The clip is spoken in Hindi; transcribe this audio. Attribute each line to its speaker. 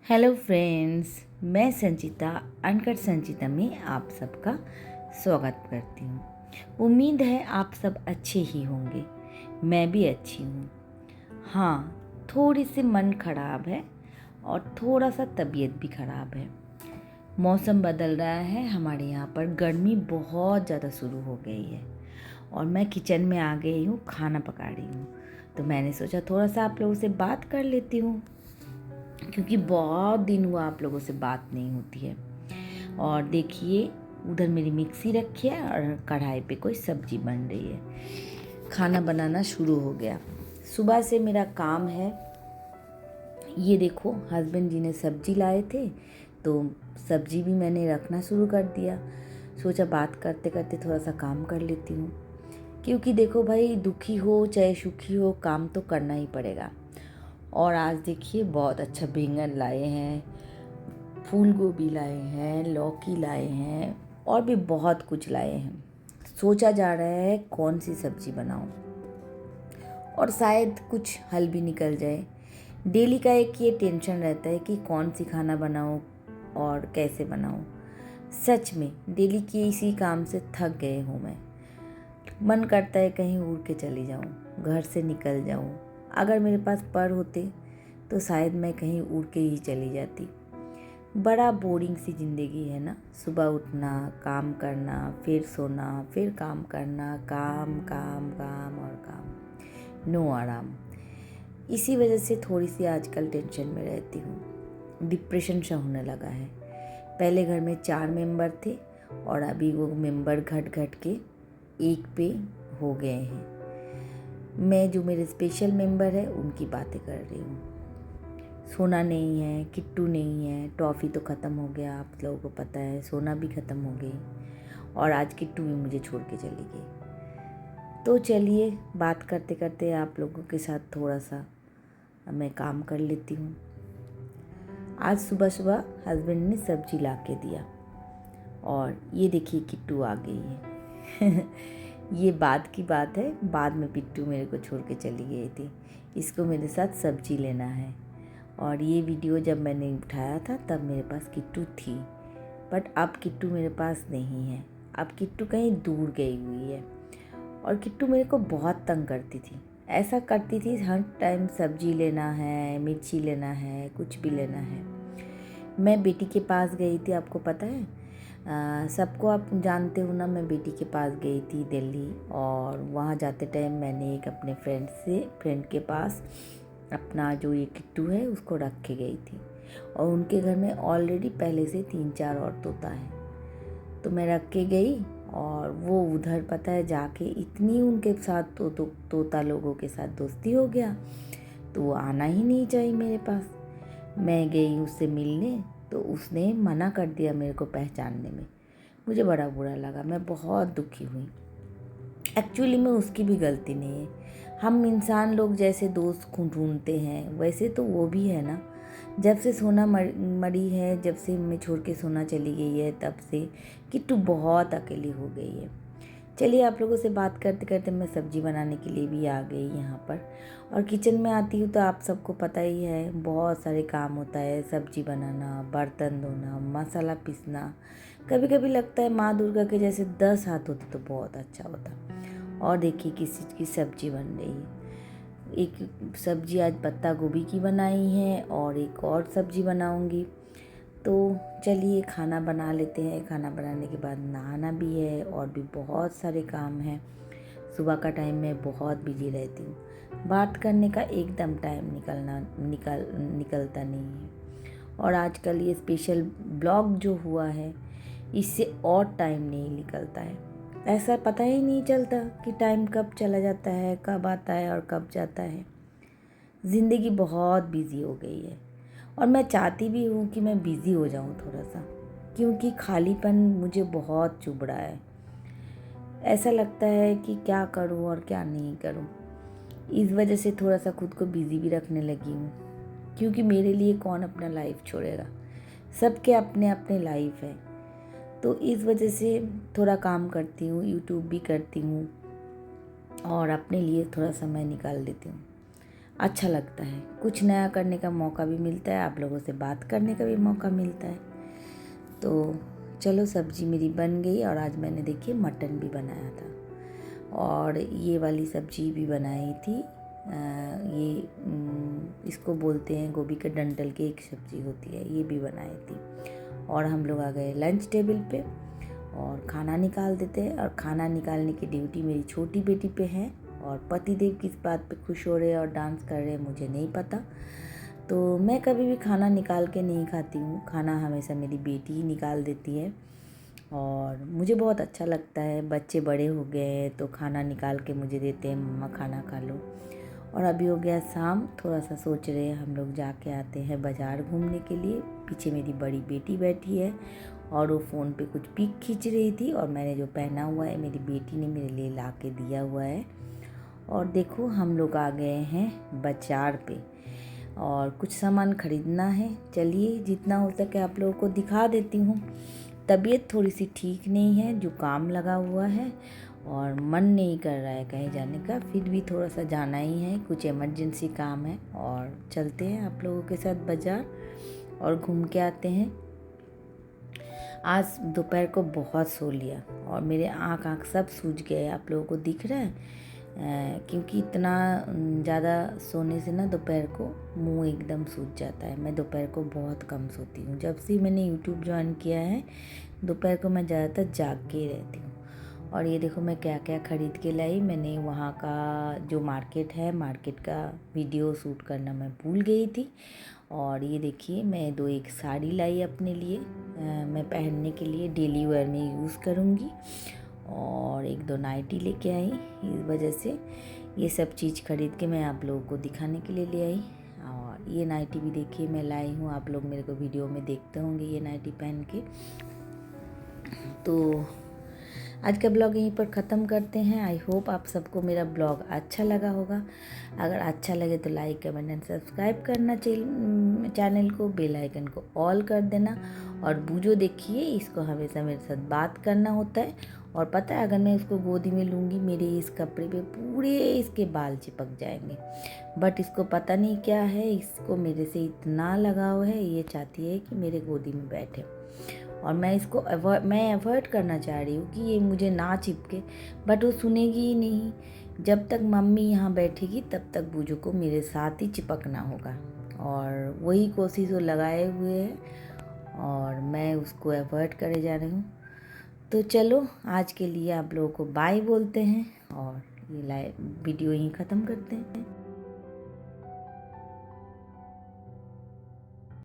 Speaker 1: हेलो फ्रेंड्स, मैं संचिता अनकट संचिता में आप सबका स्वागत करती हूँ। उम्मीद है आप सब अच्छे ही होंगे। मैं भी अच्छी हूँ। हाँ, थोड़ी सी मन खराब है और थोड़ा सा तबीयत भी खराब है। मौसम बदल रहा है, हमारे यहाँ पर गर्मी बहुत ज़्यादा शुरू हो गई है और मैं किचन में आ गई हूँ, खाना पका रही हूँ। तो मैंने सोचा थोड़ा सा आप लोगों से बात कर लेती हूँ, क्योंकि बहुत दिन हुआ आप लोगों से बात नहीं होती है। और देखिए, उधर मेरी मिक्सी रखी है और कढ़ाई पे कोई सब्जी बन रही है। खाना बनाना शुरू हो गया। सुबह से मेरा काम है। ये देखो, हस्बैंड जी ने सब्जी लाए थे तो सब्जी भी मैंने रखना शुरू कर दिया। सोचा बात करते करते थोड़ा सा काम कर लेती हूँ, क्योंकि देखो भाई, दुखी हो चाहे सुखी हो, काम तो करना ही पड़ेगा। और आज देखिए, बहुत अच्छा बैंगन लाए हैं, फूल गोभी लाए हैं, लौकी लाए हैं और भी बहुत कुछ लाए हैं। सोचा जा रहा है कौन सी सब्जी बनाऊं और शायद कुछ हल भी निकल जाए। डेली का एक ये टेंशन रहता है कि कौन सी खाना बनाऊं और कैसे बनाऊं। सच में डेली के इसी काम से थक गए हूँ मैं। मन करता है कहीं उड़ के चली जाऊं, घर से निकल जाऊं। अगर मेरे पास पर होते तो शायद मैं कहीं उड़ के ही चली जाती। बड़ा बोरिंग सी ज़िंदगी है ना। सुबह उठना, काम करना, फिर सोना, फिर काम करना, काम काम काम और काम, नो आराम। इसी वजह से थोड़ी सी आजकल टेंशन में रहती हूँ। डिप्रेशन सा होने लगा है। पहले घर में 4 मेंबर थे और अभी वो मेंबर घट घट के 1 पे हो गए हैं। मैं जो मेरे स्पेशल मेंबर है उनकी बातें कर रही हूँ। सोना नहीं है, किट्टू नहीं है, टॉफ़ी तो ख़त्म हो गया, आप लोगों को पता है। सोना भी ख़त्म हो गई और आज किट्टू भी मुझे छोड़ के चली गई। तो चलिए, बात करते करते आप लोगों के साथ थोड़ा सा मैं काम कर लेती हूँ। आज सुबह सुबह हस्बैंड ने सब्जी ला के दिया और ये देखिए किट्टू आ गई है। ये बाद की बात है, बाद में पिट्टू मेरे को छोड़ के चली गई थी। इसको मेरे साथ सब्जी लेना है। और ये वीडियो जब मैंने उठाया था तब मेरे पास किट्टू थी, बट अब किट्टू मेरे पास नहीं है। अब किट्टू कहीं दूर गई हुई है। और किट्टू मेरे को बहुत तंग करती थी। ऐसा करती थी, हर टाइम सब्जी लेना है, मिर्ची लेना है, कुछ भी लेना है। मैं बेटी के पास गई थी, आपको पता है, सबको आप जानते हो ना। मैं बेटी के पास गई थी दिल्ली, और वहाँ जाते टाइम मैंने एक अपने फ्रेंड के पास अपना जो ये किट्टू है उसको रख के गई थी। और उनके घर में ऑलरेडी पहले से 3-4 और तोता है। तो मैं रख के गई और वो उधर पता है जाके इतनी उनके साथ तोता लोगों के साथ दोस्ती हो गया, तो वो आना ही नहीं चाहिए मेरे पास। मैं गई उससे मिलने तो उसने मना कर दिया मेरे को पहचानने में। मुझे बड़ा बुरा लगा, मैं बहुत दुखी हुई। एक्चुअली में उसकी भी गलती नहीं है। हम इंसान लोग जैसे दोस्त ढूंढते हैं वैसे तो वो भी है ना। जब से सोना मरी है, जब से मैं छोड़ के सोना चली गई है, तब से किट्टू बहुत अकेली हो गई है। चलिए, आप लोगों से बात करते करते मैं सब्जी बनाने के लिए भी आ गई यहाँ पर। और किचन में आती हूँ तो आप सबको पता ही है, बहुत सारे काम होता है। सब्जी बनाना, बर्तन धोना, मसाला पीसना। कभी कभी लगता है माँ दुर्गा के जैसे 10 हाथ होते तो बहुत अच्छा होता। और देखिए किस चीज़ की सब्जी बन रही है। एक सब्जी आज पत्ता गोभी की बनाई है और एक और सब्जी बनाऊंगी। तो चलिए खाना बना लेते हैं। खाना बनाने के बाद नहाना भी है और भी बहुत सारे काम हैं। सुबह का टाइम में बहुत बिजी रहती हूँ। बात करने का एकदम टाइम निकलता नहीं है। और आजकल ये स्पेशल ब्लॉग जो हुआ है, इससे और टाइम नहीं निकलता है। ऐसा पता ही नहीं चलता कि टाइम कब चला जाता है, कब आता है और कब जाता है। ज़िंदगी बहुत बिजी हो गई है और मैं चाहती भी हूँ कि मैं बिज़ी हो जाऊँ थोड़ा सा, क्योंकि खालीपन मुझे बहुत चुभ रहा है। ऐसा लगता है कि क्या करूँ और क्या नहीं करूँ। इस वजह से थोड़ा सा खुद को बिज़ी भी रखने लगी हूँ, क्योंकि मेरे लिए कौन अपना लाइफ छोड़ेगा। सबके अपने अपने लाइफ है। तो इस वजह से थोड़ा काम करती हूँ, यूट्यूब भी करती हूँ और अपने लिए थोड़ा समय निकाल देती हूँ। अच्छा लगता है, कुछ नया करने का मौका भी मिलता है, आप लोगों से बात करने का भी मौका मिलता है। तो चलो सब्ज़ी मेरी बन गई और आज मैंने देखिए मटन भी बनाया था और ये वाली सब्ज़ी भी बनाई थी। इसको बोलते हैं गोभी के डंठल की एक सब्ज़ी होती है, ये भी बनाई थी। और हम लोग आ गए लंच टेबल पे और खाना निकाल देते हैं। और खाना निकालने की ड्यूटी मेरी छोटी बेटी पे है और पतिदेव किस बात पे खुश हो रहे हैं और डांस कर रहे हैं मुझे नहीं पता। तो मैं कभी भी खाना निकाल के नहीं खाती हूँ, खाना हमेशा मेरी बेटी ही निकाल देती है और मुझे बहुत अच्छा लगता है। बच्चे बड़े हो गए हैं तो खाना निकाल के मुझे देते हैं, मम्मा खाना खा लो। और अभी हो गया शाम, थोड़ा सा सोच रहे हैं हम लोग जाके आते हैं बाज़ार घूमने के लिए। पीछे मेरी बड़ी बेटी बैठी है और वो फ़ोन पे कुछ पिक खींच रही थी और मैंने जो पहना हुआ है मेरी बेटी ने मेरे लिए ला के दिया हुआ है। और देखो हम लोग आ गए हैं बाज़ार पे और कुछ सामान ख़रीदना है। चलिए जितना हो सके आप लोगों को दिखा देती हूँ। तबीयत थोड़ी सी ठीक नहीं है, जुकाम लगा हुआ है और मन नहीं कर रहा है कहीं जाने का, फिर भी थोड़ा सा जाना ही है, कुछ इमरजेंसी काम है और चलते हैं आप लोगों के साथ बाज़ार और घूम के आते हैं। आज दोपहर को बहुत सो लिया और मेरे आँख सब सूज गए, आप लोगों को दिख रहा है क्योंकि इतना ज़्यादा सोने से ना दोपहर को मुंह एकदम सूज जाता है। मैं दोपहर को बहुत कम सोती हूँ, जब से मैंने यूट्यूब ज्वाइन किया है दोपहर को मैं ज़्यादातर जाग के रहती हूँ। और ये देखो मैं क्या क्या ख़रीद के लाई। मैंने वहाँ का जो मार्केट है, मार्केट का वीडियो शूट करना मैं भूल गई थी। और ये देखिए मैं एक साड़ी लाई अपने लिए, मैं पहनने के लिए डेली वेयर में यूज़ करूँगी। और 1-2 नाइटी लेके आई, इस वजह से ये सब चीज़ खरीद के मैं आप लोगों को दिखाने के लिए ले आई। और ये नाइटी भी देखिए मैं लाई हूँ, आप लोग मेरे को वीडियो में देखते होंगे ये नाइटी पहन के। तो आज का ब्लॉग यहीं पर ख़त्म करते हैं। आई होप आप सबको मेरा ब्लॉग अच्छा लगा होगा। अगर अच्छा लगे तो लाइक कमेंट एंड सब्सक्राइब करना चैनल को, बेल आइकन को ऑल कर देना। और बूजो देखिए, इसको हमेशा मेरे साथ बात करना होता है और पता है अगर मैं इसको गोदी में लूँगी मेरे इस कपड़े पे पूरे इसके बाल चिपक जाएंगे, बट इसको पता नहीं क्या है, इसको मेरे से इतना लगाव है, ये चाहती है कि मेरे गोदी में बैठे। और मैं इसको अवॉइड करना चाह रही हूँ कि ये मुझे ना चिपके, बट वो सुनेगी ही नहीं। जब तक मम्मी यहाँ बैठेगी तब तक बूजू को मेरे साथ ही चिपकना होगा और वही कोशिश वो लगाए हुए है और मैं उसको अवॉइड करे जा रही हूँ। तो चलो आज के लिए आप लोगों को बाय बोलते हैं और ये वीडियो यहीं ख़त्म करते हैं।